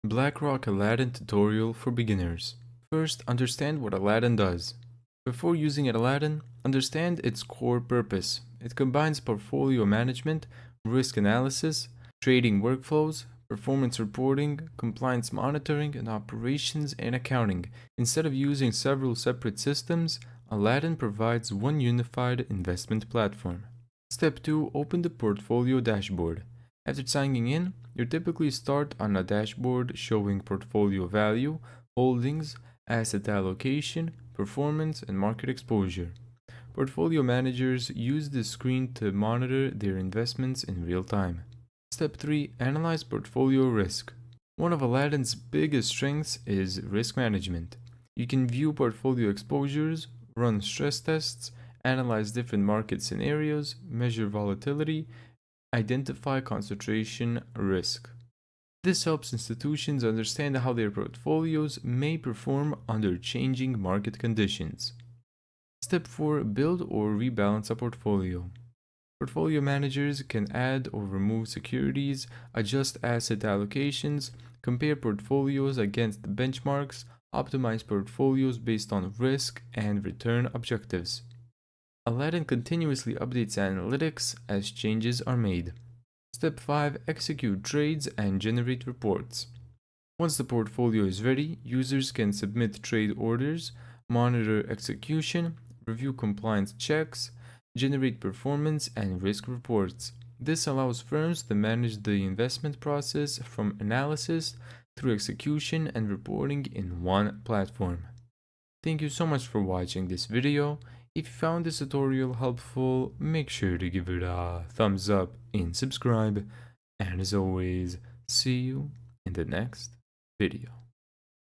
Blackrock Aladdin tutorial for beginners. First, understand what Aladdin does. Before using Aladdin, understand its core purpose. It combines portfolio management, risk analysis, trading workflows, performance reporting, compliance monitoring, and operations and accounting. Instead of using several separate systems, Aladdin provides one unified investment platform. Step 2. Open the portfolio dashboard. After signing in, you typically start on a dashboard showing portfolio value, holdings, asset allocation, performance, and market exposure. Portfolio managers use this screen to monitor their investments in real time. Step 3. Analyze portfolio risk. One of Aladdin's biggest strengths is risk management. You can view portfolio exposures, run stress tests, analyze different market scenarios, measure volatility, identify concentration risk. This helps institutions understand how their portfolios may perform under changing market conditions. Step 4. Build or rebalance a portfolio. Portfolio managers can add or remove securities, adjust asset allocations, compare portfolios against benchmarks, optimize portfolios based on risk and return objectives. Aladdin continuously updates analytics as changes are made. Step 5. Execute trades and generate reports. Once the portfolio is ready, users can submit trade orders, monitor execution, review compliance checks, generate performance and risk reports. This allows firms to manage the investment process from analysis through execution and reporting in one platform. Thank you so much for watching this video. If you found this tutorial helpful, make sure to give it a thumbs up and subscribe. And as always, see you in the next video.